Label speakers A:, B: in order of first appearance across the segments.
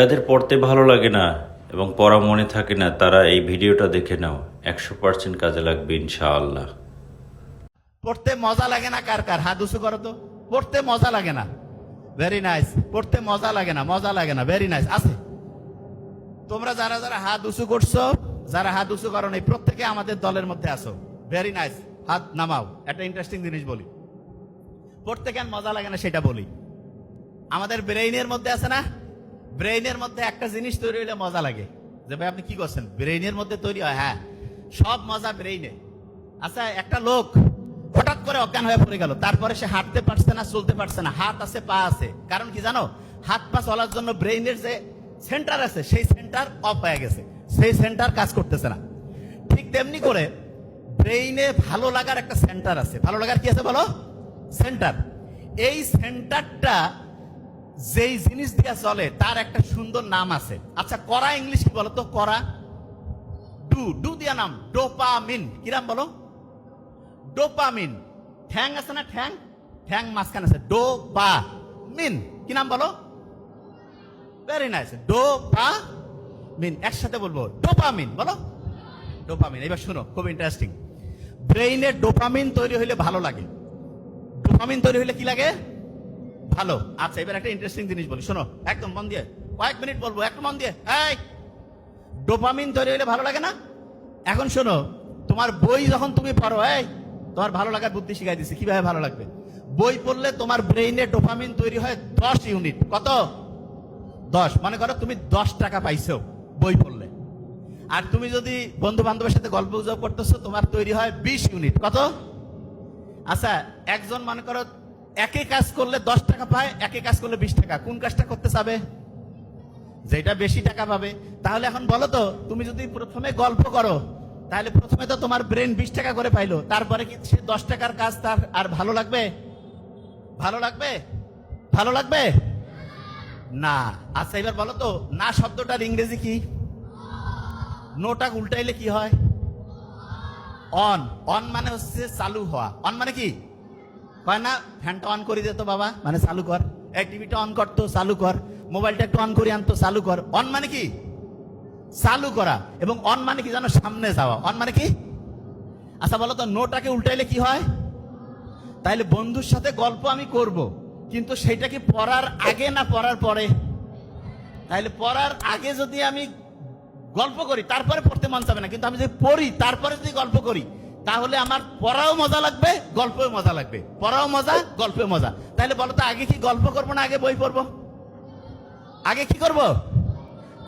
A: যাদের পড়তে ভালো লাগে না এবং পড়া মনে থাকে না তারা এই ভিডিওটা দেখে নাও, 100% কাজে লাগবে ইনশাআল্লাহ।
B: পড়তে মজা লাগে না? কার কার হাত উঁচু করো তো। পড়তে মজা লাগে না? Very nice. পড়তে মজা লাগে না, মজা লাগে না, ভেরি নাইস। আছে তোমরা যারা যারা হাত উঁচু করছো, যারা হাত উঁচু করো নাই, প্রত্যেকে আমাদের দলের মধ্যে আসো। ভেরি নাইস, হাত নামাও। একটা ইন্টারেস্টিং জিনিস বলি, পড়তে কেন মজা লাগে না সেটা বলি। আমাদের ব্রেইনের মধ্যে আছে না, ব্রেইনের মধ্যে একটা জিনিস তৈরি হলে মজা লাগে। যে ভাই আপনি কি করছেন? ব্রেইনের মধ্যে তৈরি হয়। হ্যাঁ, সব মজা ব্রেইনে। আচ্ছা, একটা লোক হঠাৎ করে অজ্ঞান হয়ে পড়ে গেল, তারপরে সে হাঁটতে পারছে না, চলতে পারছে না। হাত আছে, পা আছে, কারণ কি জানো? হাত পা চলার জন্য ব্রেইনের যে সেন্টার আছে সেই সেন্টার অফ হয়ে গেছে, সেই সেন্টার কাজ করতেছে না। ঠিক তেমনি করে ব্রেইনে ভালো লাগার একটা সেন্টার আছে। ভালো লাগার কি আছে বলো? সেন্টার। এই সেন্টারটা যেই জিনিস দিয়ে চলে তার একটা সুন্দর নাম আছে। আচ্ছা, করা ইংলিশ কি বলো তো? করা, ডু, ডু দিয়া নাম ডোপামিন। কি নাম বলো? ডোপামিন। ঠ্যাং আছে না, ঠ্যাং, ঠ্যাং মাঝখানে আছে, ডোপামিন। কি নাম বলো? Very nice, dopamine. একসাথে বলবো, ডোপামিন। বলো ডোপামিন। এবার শুনো, খুব ইন্টারেস্টিং। ব্রেইনে ডোপামিন তৈরি হইলে ভালো লাগে। ডোপামিন তৈরি হইলে কি লাগে? ভালো। আচ্ছা, এবার একটা ইন্টারেস্টিং জিনিস বলি, শোনো একদম মন দিয়ে। কয়েক মিনিট বলবো, একটু মন দিয়ে। এই, ডোপামিন তৈরি হইলে ভালো লাগে না? এখন শোনো, তোমার বই যখন তুমি পড়ো, এই তোমার ভালো লাগার বুদ্ধি শিখাই দিচ্ছি কিভাবে ভালো লাগবে। বই পড়লে তোমার ব্রেইনে ডোপামিন তৈরি হয় 10 ইউনিট। কত? 10। মনে করো তুমি 10 টাকা পাইছো বই পড়লে, আর তুমি যদি বন্ধু বান্ধবের সাথে গল্প গুজব করতেছো, তোমার তৈরি হয় 20 ইউনিট। কত? আচ্ছা, একজন মনে করো একই কাজ করলে 10 টাকা পায়, একই কাজ করলে 20 টাকা। কোন কাজটা করতে চাবে? যেটা বেশি টাকা পাবে। তাহলে এখন বলো তো, তুমি যদি প্রথমে গল্প করো, তাহলে প্রথমে তো তোমার ব্রেন 20 টাকা করে পাইলো, তারপরে কি সে 10 টাকার কাজ তার আর ভালো লাগবে? ভালো লাগবে? ভালো লাগবে না। আচ্ছা, এবার বলো তো, না শব্দটার ইংরেজি কি? নোটা উল্টাইলে কি হয়? অন। অন মানে হচ্ছে চালু হওয়া। অন মানে কি? কয় না, ফ্যানটা অন করে দিত বাবা, মানে চালু কর। এই টিভিটা অন করতো, চালু কর। মোবাইলটা একটু অন করে আনতো, চালু কর। অন মানে কি? চালু করা। এবং অন মানে কি জানো? সামনে যাওয়া। অন মানে কি? আচ্ছা বলো তো, নোটাকে উল্টাইলে কি হয়? তাইলে বন্ধুর সাথে গল্প আমি করব, কিন্তু সেটা কি পড়ার আগে না পড়ার পরে? তাইলে পড়ার আগে যদি আমি গল্প করি, তারপরে পড়তে মন চাবে না। কিন্তু আমি যদি পড়ি তারপরে যদি গল্প করি, তাহলে আমার পড়াও মজা লাগবে, গল্পেও মজা লাগবে। পড়াও মজা, গল্পেও মজা। তাহলে বলো তো, আগে কি গল্প করবো না আগে বই পড়বো? আগে কি করব?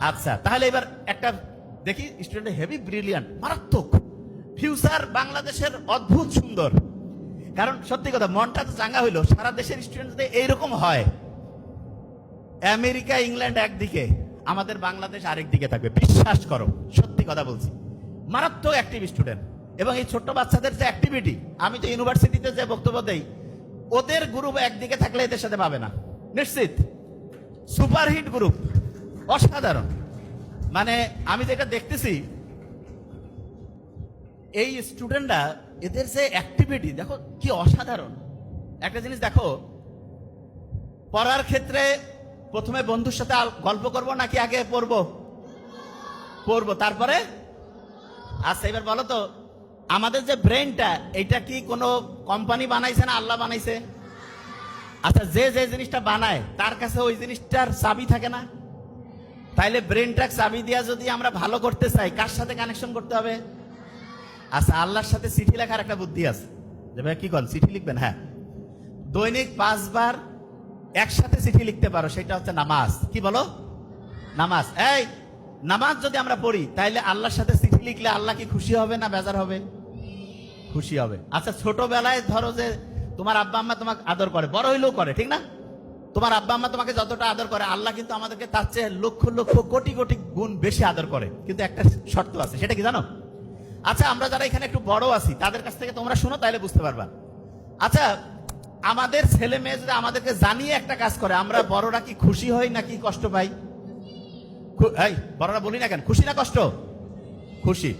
B: আচ্ছা, তাহলে এবার একটা দেখি, স্টুডেন্ট হেভি ব্রিলিয়ান্ট, মারাত্মক ফিউচার বাংলাদেশের অদ্ভুত সুন্দর। কারণ সত্যি কথা, মনটা তো চাঙ্গা হইলো। সারা দেশের স্টুডেন্ট যদি এইরকম হয়, আমেরিকা ইংল্যান্ড একদিকে, আমাদের বাংলাদেশ আরেক দিকে থাকবে। বিশ্বাস করো, সত্যি কথা বলছি। মারাত্মক অ্যাক্টিভ স্টুডেন্ট। এবং এই ছোট্ট বাচ্চাদের যে অ্যাক্টিভিটি, আমি তো ইউনিভার্সিটিতে যে বক্তব্য দেই, ওদের গ্রুপ একদিকে থাকলে এদের সাথে পাবে না, নিশ্চিত। সুপারহিট গ্রুপ, অসাধারণ। মানে আমি যেটা দেখতেছি, এই স্টুডেন্টরা, এদের যে অ্যাক্টিভিটি দেখো কি অসাধারণ। একটা জিনিস দেখো, পড়ার ক্ষেত্রে প্রথমে বন্ধুর সাথে গল্প করব নাকি আগে পড়বো? পড়বো, তারপরে। আচ্ছা, এবার বলো তো, আমাদের যে ব্রেনটা, এটা কি কোনো কোম্পানি বানাইছে না আল্লাহ বানাইছে? আচ্ছা, যে যে জিনিসটা বানায় তার কাছে ওই জিনিসটার চাবি থাকে না? তাইলে ব্রেনটা চাবি দিয়া যদি আমরা ভালো করতে চাই, কার সাথে কানেকশন করতে হবে? আচ্ছা, আল্লাহর সাথে চিঠি লেখার একটা বুদ্ধি আছে। যে ভাই কি করেন, চিঠি লিখবেন? হ্যাঁ, দৈনিক 5 বার একসাথে চিঠি লিখতে পারো, সেটা হচ্ছে নামাজ। কি বলো? নামাজ। এই নামাজ যদি আমরা পড়ি, তাইলে আল্লাহর সাথে চিঠি লিখলে আল্লাহ কি খুশি হবে না বেজার হবে? খুশি হবে। আচ্ছা, ছোটবেলায় ধরো যে তোমার আব্বা আম্মা তোমাকে আদর করে, বড় হইলেও করে, ঠিক না? তোমার আব্বা আম্মা তোমাকে যতটা আদর করে, আল্লাহ কিন্তু আমাদেরকে তার চেয়ে লক্ষ লক্ষ কোটি কোটি গুণ বেশি আদর করে। কিন্তু একটা শর্ত আছে, সেটা কি জানো? আচ্ছা, আমরা যারা এখানে একটু বড় আছি, তাদের কাছ থেকে তোমরা শোনো, তাইলে বুঝতে পারবা। আচ্ছা, আমাদের ছেলে মেয়ে যদি আমাদেরকে জানিয়ে একটা কাজ করে, আমরা বড়রা কি খুশি হই নাকি কষ্ট পাই? এই বড়রা বলি না কেন, খুশি না কষ্ট? খুশি।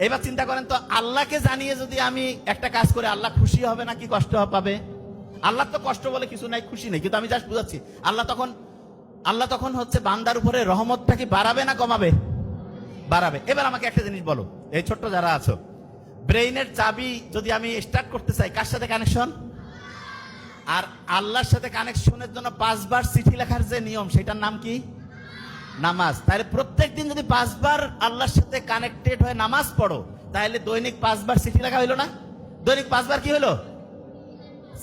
B: এবার চিন্তা করেন তো, আল্লাহকে জানিয়ে যদি আমি একটা কাজ করে, আল্লাহ খুশি হবে নাকি কষ্ট পাবে? আল্লাহ তো কষ্ট বলে কিছু নাই, খুশি নেই। কিন্তু আমি জাস্ট বুঝাচ্ছি, আল্লাহ তখন আল্লাহ তখন হচ্ছে বান্দার উপরে রহমতটা কি বাড়াবে না কমাবে? বাড়াবে। এবার আমাকে একটা জিনিস বলো, এই ছোট্ট যারা আছো, ব্রেইনের চাবি যদি আমি স্টার্ট করতে চাই কার সাথে কানেকশন? আর আল্লাহর সাথে কানেকশনের জন্য 5 বার চিঠি লেখার যে নিয়ম, সেটার নাম কি? নামাজ। তাহলে প্রত্যেকদিন যদি 5 বার আল্লাহর সাথে কানেক্টেড হয়ে নামাজ পড়ো, তাহলে দৈনিক 5 বার চিঠি লেখা হইলো না? দৈনিক 5 বার কি হলো?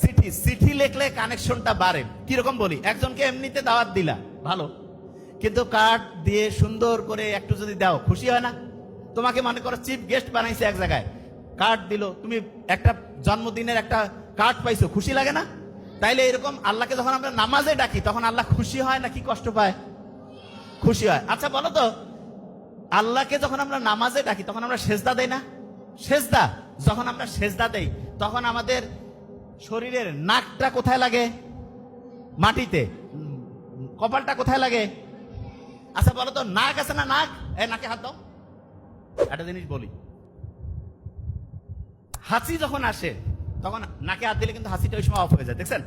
B: চিঠি। চিঠি লিখলে কানেকশনটা বাড়ে। কিরকম বলি, একজনকে এমনিতে দাওয়াত দিলা, ভালো, কিন্তু কার্ড দিয়ে সুন্দর করে একটু যদি দাও, খুশি হয় না? তোমাকে মনে করো চিফ গেস্ট বানাইছে এক জায়গায়, কার্ড দিল, তুমি একটা জন্মদিনের একটা কার্ড পাইছো, খুশি লাগে না? তাইলে এরকম আল্লাহকে যখন আমরা নামাজে ডাকি, তখন আল্লাহ খুশি হয় নাকি কষ্ট পায়? খুশি হয়। আচ্ছা বলো তো, আল্লাহকে যখন আমরা নামাজে ডাকি তখন আমরা সেজদা দেই না? সেজদা। যখন আমরা সেজদা দেই তখন আমাদের শরীরের নাকটা কোথায় লাগে? মাটিতে। কপালটা কোথায় লাগে? আচ্ছা বলো তো, নাক আছে না? নাক, এই নাকে হাত দাও। একটা জিনিস বলি, হাসি যখন আসে তখন নাকে হাত দিলে কিন্তু হাসিটা ওই সময় অফ হয়ে যায়, দেখছেন?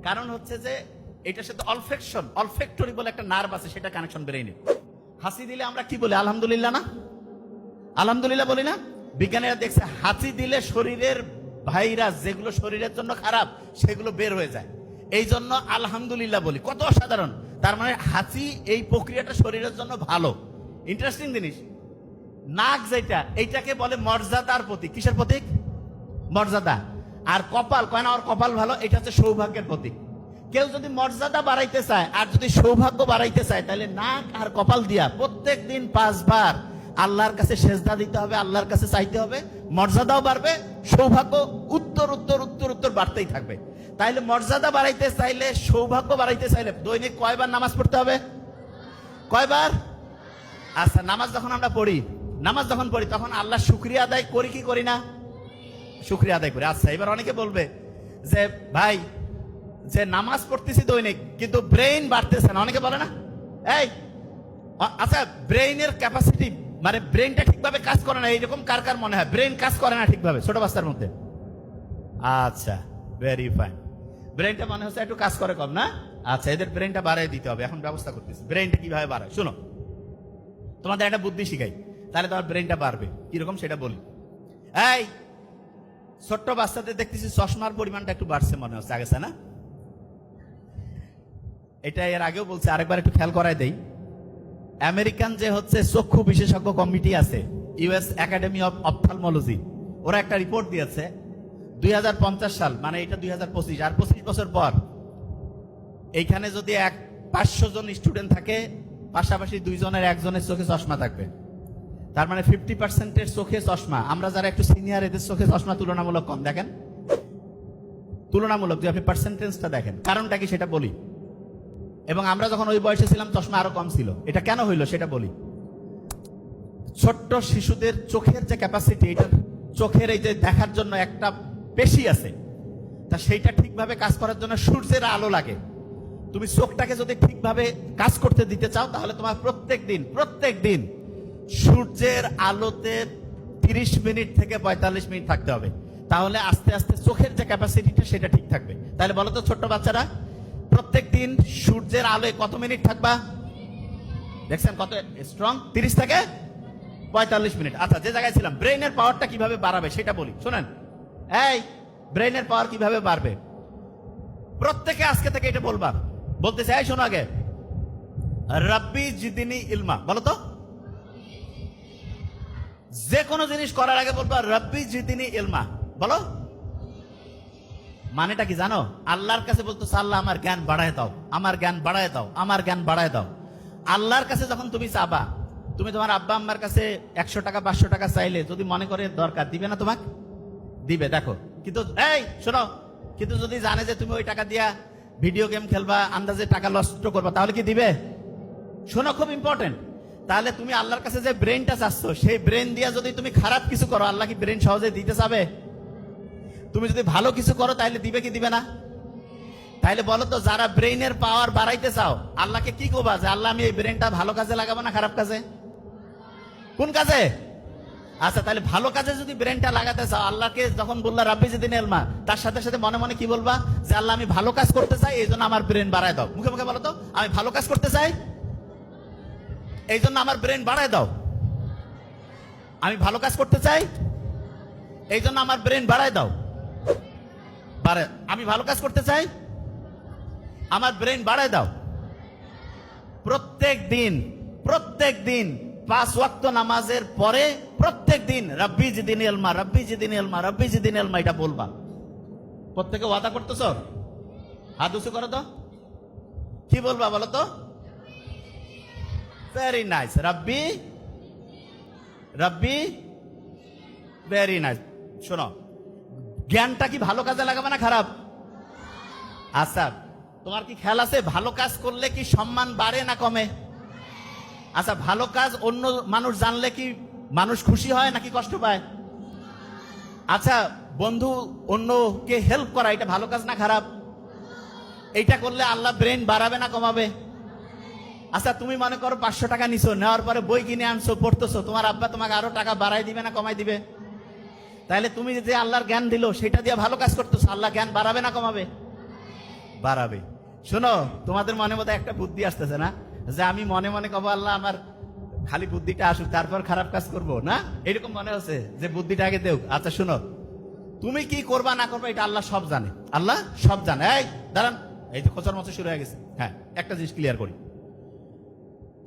B: কারণ হচ্ছে যে এটার সাথে অলফেক্টরি বলে একটা নার্ভ আছে, সেটা কানেকশন ব্রেইনে। হাসি দিলে আমরা কি বলি? আলহামদুলিল্লাহ না? আলহামদুলিল্লাহ বলি না? বিজ্ঞানীরা দেখছে হাসি দিলে শরীরের ভাইরাস যেগুলো শরীরের জন্য খারাপ সেগুলো বের হয়ে যায়, এই জন্য আলহামদুলিল্লাহ বলি। কত অসাধারণ! তার মানে হাসি এই প্রক্রিয়াটা শরীরের জন্য ভালো। ইন্টারেস্টিং জিনিস। নাক যেটা, এইটাকে বলে মর্যাদার প্রতীক। কিসের প্রতীক? মর্যাদা। আর কপাল, কয় না ওর কপাল ভালো, এটা হচ্ছে সৌভাগ্যের প্রতীক। কেউ যদি মর্যাদা বাড়াইতে চায় আর যদি সৌভাগ্য বাড়াইতে চায়, তাহলে নাক আর কপাল দিয়া প্রত্যেক দিন 5 বার আল্লাহর কাছে সেজদা দিতে হবে, আল্লাহর কাছে চাইতে হবে, মর্যাদাও বাড়বে, সৌভাগ্য উত্তর উত্তর উত্তর উত্তর বাড়তেই থাকবে। তাইলে মর্যাদা বাড়াইতে চাইলে, সৌভাগ্য বাড়াইতে চাইলে দৈনিক কয়বার নামাজ পড়তে হবে? কয়বার? আচ্ছা, নামাজ যখন আমরা পড়ি, নামাজ যখন পড়ি তখন আল্লাহ শুকরিয়া আদায় করি কি করি না? শুকরিয়া আদায় করি। আচ্ছা, এবার অনেকে বলবে যে ভাই, যে নামাজ পড়তেছি দৈনিক কিন্তু ব্রেইন বাড়তেছে না, অনেকে বলে না? এই আচ্ছা, ব্রেইনের ক্যাপাসিটি মানে ব্রেইনটা ঠিকভাবে কাজ করে না, এইরকম কার কার মনে হয় ব্রেইন কাজ করে না ঠিকভাবে ছোট বাচ্চার মধ্যে? আচ্ছা, ভেরি ফাইন। ব্রেইনটা মনে হচ্ছে একটু কাজ করে কম না? আচ্ছা, এদের ব্রেইনটা বাড়াই দিতে হবে, এখন ব্যবস্থা করতেছি। ব্রেইনটা কিভাবে বাড়ায় শুনো, তোমাদের একটা বুদ্ধি শিখাই, তাহলে তোমার ব্রেইনটা বাড়বে। কিরকম সেটা বলি। এই ছোট্ট বাচ্চাদের দেখতেছি চশমার পরিমাণটা একটু বাড়ছে মনে হচ্ছে, আগেছে না? এটা এর আগেও বলছে, আরেকবার একটু খেয়াল করাই দেই। আমেরিকান যে হচ্ছে চক্ষু বিশেষজ্ঞ কমিটি আছে, ইউএস একাডেমি অফ অপথ্যালমোলজি, ওরা একটা রিপোর্ট দিয়েছে 2050 সাল, মানে এটা 2025, আর 25 বছর পর এইখানে যদি 500 জন স্টুডেন্ট থাকে, পাশাপাশি 2 জনের 1 জনের চোখে চশমা থাকবে। তার মানে 50%-এর চোখে চশমা। আমরা যারা একটু সিনিয়র, এদের চোখে চশমা তুলনামূলক কম। দেখেন, তুলনামূলক, যে আপনি পার্সেন্টেজটা দেখেন, কারণটা কি সেটা বলি। এবং আমরা যখন ওই বয়সে ছিলাম চশমা আরো কম ছিল। এটা কেন হইলো সেটা বলি। ছোট্ট শিশুদের চোখের যে ক্যাপাসিটি, এটা চোখের এই যে দেখার জন্য একটা পেশি আছে, তা সেইটা ঠিকভাবে কাজ করার জন্য সূর্যের আলো লাগে। তুমি চোখটাকে যদি ঠিকভাবে কাজ করতে দিতে চাও, তাহলে তোমার প্রত্যেক দিন সূর্যের আলোতে 30 মিনিট থেকে 45 মিনিট থাকতে হবে। তাহলে আস্তে আস্তে চোখের যে ক্যাপাসিটিটা সেটা ঠিক থাকবে। তাহলে বলো তো ছোট্ট বাচ্চারা, প্রত্যেক দিন সূর্যের আলোয় কত মিনিট থাকবা? দেখছেন কত স্ট্রং? 30 থেকে 45 মিনিট। আচ্ছা, যে জায়গায় ছিলাম, ব্রেইনের পাওয়ারটা কিভাবে বাড়াবে সেটা বলি, শোনেন। এই ব্রেইনের পাওয়ার কিভাবে বাড়বে, প্রত্যেকে আজকে থেকে এটা বলবা। বলতেছে, এই শোনো, আগে রাব্বি জিদিনি ইলমা বলো তো। যে কোনো জিনিস করার আগে বলবা রাব্বি জিদিনি ইলমা, বলো। মানেটা কি জানো? আল্লাহর কাছে বলতো, আল্লাহ আমার জ্ঞান বাড়ায় দাও, আমার জ্ঞান বাড়ায় দাও, আমার জ্ঞান বাড়ায় দাও। আল্লাহর কাছে যখন তুমি চাবা, তুমি তোমার আব্বা আম্মার কাছে 100 টাকা 500 টাকা চাইলে যদি মনে করে দরকার, দিবে না? তোমাকে দিবে। দেখো, কিন্তু এই শোনো, কিন্তু যদি জানে যে তুমি ওই টাকা দিয়া ভিডিও গেম খেলবা, আন্দাজে টাকা নষ্ট করবা, তাহলে কি দিবে? শোনো, খুব ইম্পর্টেন্ট। তাহলে তুমি আল্লাহর কাছে যে ব্রেনটা চাচ্ছ, সেই ব্রেন দিয়া যদি তুমি খারাপ কিছু করো, আল্লাহ কি ব্রেন সহজে দিতে চাবে? তুমি যদি ভালো কিছু করো, তাহলে দিবে কি দিবে না? তাইলে বলো তো, যারা ব্রেইনের পাওয়ার বাড়াইতে চাও, আল্লাহকে কি করবা যে আল্লাহ আমি এই ব্রেনটা ভালো কাজে লাগাবো না খারাপ কাজে? কোন কাজে? আচ্ছা, তাহলে ভালো কাজে যদি ব্রেনটা লাগাতে চাও, আল্লাহকে যখন বললা রাব্বি জিদনি ইলমা, তার সাথে সাথে মনে মনে কি বলবা? যে আল্লাহ, আমি ভালো কাজ করতে চাই, এই জন্য আমার ব্রেন বাড়ায় দাও। মুখে মুখে বলো তো, আমি ভালো কাজ করতে চাই, এই জন্য আমার ব্রেন বাড়ায় দাও। আমি ভালো কাজ করতে চাই, এই জন্য আমার ব্রেন বাড়ায় দাও। আমি ভালো কাজ করতে চাই, আমার ব্রেন বাড়ায় দাও। প্রত্যেক দিন 5 ওয়াক্ত নামাজের পরে প্রত্যেক দিন রাব্বি জিদনি ইলমা, রাব্বি জিদনি ইলমা, রাব্বি জিদনি ইলমা, এটা বলবা। প্রত্যেকে ওয়াদা করতেছো? হাত উঁচু করো তো, কি বলবা বলো তো? Very nice. Rabbi Rabbi, very nice. শোনো, জ্ঞানটা কি ভালো কাজে লাগাবে না খারাপ? আচ্ছা, তোমার কি খেয়াল আছে ভালো কাজ করলে কি সম্মান বাড়ে না কমে? আচ্ছা, ভালো কাজ অন্য মানুষ জানলে কি মানুষ খুশি হয় নাকি কষ্ট পায়? আচ্ছা, বন্ধু অন্যকে হেল্প করা, এটা ভালো কাজ না খারাপ? এইটা করলে আল্লাহ ব্রেন বাড়াবে না কমাবে? আচ্ছা, তুমি মনে করো 500 টাকা নিছো, নেওয়ার পরে বই কিনে আনছো, পড়তেছো, তোমার আব্বা তোমাকে আরো টাকা বাড়াই দিবে না কমাই দিবে? তাহলে তুমি যে আল্লাহর জ্ঞান দিল সেটা দিয়ে ভালো কাজ করতেছো, আল্লাহ জ্ঞান বাড়াবে না কমাবে? বাড়াবে। শোনো, তোমাদের মনে মধ্যে একটা বুদ্ধি আসতেছে না, যে আমি মনে মনে কব আল্লাহ আমার খালি বুদ্ধিটা আসুক, তারপর খারাপ কাজ করব না, এরকম মনে হচ্ছে যে বুদ্ধিটা আগে দেও। আচ্ছা শোনো, তুমি কি করবা না করবা এটা আল্লাহ সব জানে, আল্লাহ সব জানে। এই দাঁড়ান, এই যে খোঁচার মতো শুরু হয়ে গেছে। হ্যাঁ, একটা জিনিস ক্লিয়ার করি,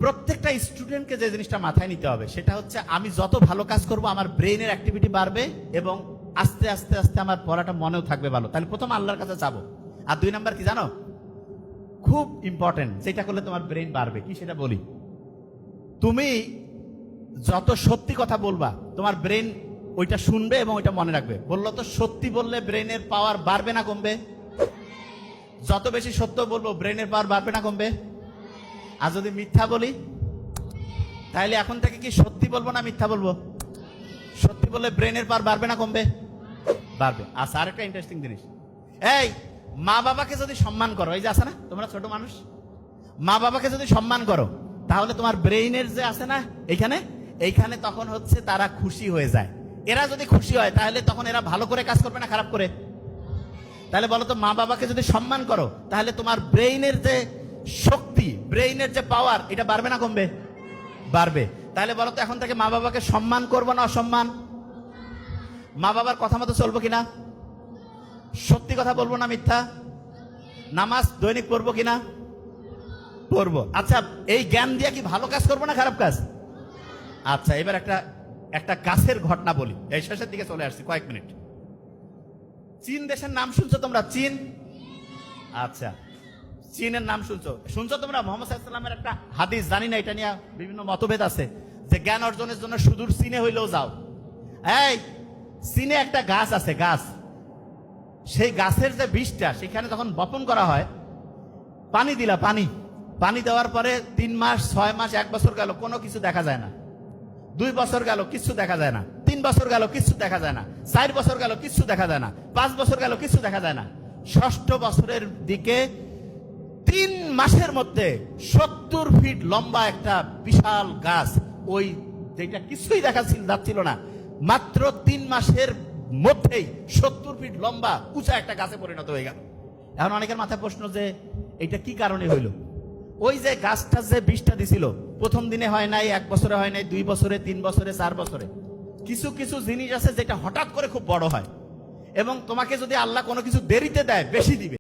B: প্রত্যেকটা স্টুডেন্টকে যে জিনিসটা মাথায় নিতে হবে সেটা হচ্ছে, আমি যত ভালো কাজ করব আমার ব্রেইনের অ্যাক্টিভিটি বাড়বে এবং আস্তে আস্তে আস্তে আমার পড়াটা মনেও থাকবে ভালো। তাহলে প্রথম আল্লাহর কাছে যাবো। আর 2 নাম্বার কি জানো, খুব ইম্পর্টেন্ট, যেটা করলে তোমার ব্রেন বাড়বে, কি সেটা বলি। তুমি যত সত্যি কথা বলবা তোমার ব্রেন ওইটা শুনবে এবং ওইটা মনে রাখবে। বললো তো, সত্যি বললে ব্রেনের পাওয়ার বাড়বে না কমবে? যত বেশি সত্য বলবো ব্রেনের পাওয়ার বাড়বে না কমবে? আর যদি মিথ্যা বলি, তাহলে এখন থেকে কি সত্যি বলবো না মিথ্যা বলবো? সত্যি বললে ব্রেনের পাওয়ার বাড়বে না কমবে? বাড়বে। আচ্ছা, আরেকটা ইন্টারেস্টিং জিনিস, এই মা বাবাকে যদি সম্মান করো, এই যে আছে না তোমরা ছোট মানুষ, মা বাবাকে যদি সম্মান করো, তাহলে তোমার ব্রেইনের যে আছে না এইখানে তখন হচ্ছে তারা খুশি হয়ে যায়। এরা যদি খুশি হয় তাহলে তখন এরা ভালো করে কাজ করবে না খারাপ করে? তাহলে বলো তো, মা বাবাকে যদি সম্মান করো তাহলে তোমার ব্রেইনের যে শক্তি, ব্রেইনের যে পাওয়ার, এটা বাড়বে না কমবে? বাড়বে। তাহলে বলো তো, এখন থেকে মা বাবাকে সম্মান করবো না অসম্মান? মা বাবার কথা মতো চলবো কিনা? সত্যি কথা বলবো না মিথ্যা? নামাজ দৈনিক পড়বো কিনা? পড়বো। আচ্ছা, এই জ্ঞান দিয়ে কি ভালো কাজ করবো না খারাপ কাজ? আচ্ছা, এবার একটা গাছের ঘটনা বলি, এই শেষের দিকে চলে আসছি, কয়েক মিনিট। চীন দেশের নাম শুনছো তোমরা? চীন। আচ্ছা, চীনের নাম শুনছো তোমরা? মোহাম্মদ সাল্লাল্লাহু আলাইহি ওয়াসাল্লামের একটা হাদিস, জানি না এটা নিয়ে বিভিন্ন মতভেদ আছে, যে জ্ঞান অর্জনের জন্য সুদূর চীনে হইলেও যাও। এই চীনে একটা গাছ আছে, গাছ, সেই গাছের যে বীজটা সেখানে যখন বপন করা হয়, পানি দিলা, পানি দেওয়ার পরে 3 মাস 6 মাস 1 বছর গেল, কোনো কিছু দেখা যায় না। 2 বছর গেল, কিছু দেখা যায় না। 3 বছর গেল, কিছু দেখা যায় না। 4 বছর গেল, কিছু দেখা যায় না। 5 বছর গেল, কিছু দেখা যায় না। 6ষ্ঠ বছরের দিকে 3 মাসের মধ্যে 70 ফিট লম্বা একটা বিশাল গাছ, ওই যেটা কিছুই দেখা যাচ্ছিল না, মাত্র 3 মাসের মধ্যেই 70 ফিট লম্বা উঁচা একটা গাছে পরিণত হয়ে গেল। এখন অনেকের মাথায় প্রশ্ন, যে এটা কি কারণে হইল? ওই যে গাছটা যে বীজটা দিছিল, প্রথম দিনে হয় নাই, 1 বছরে হয় নাই, 2 বছরে, 3 বছরে, 4 বছরে। কিছু কিছু জিনিস আছে যেটা হঠাৎ করে খুব বড় হয়, এবং তোমাকে যদি আল্লাহ কোনো কিছু দেরিতে দেয়, বেশি দিবে।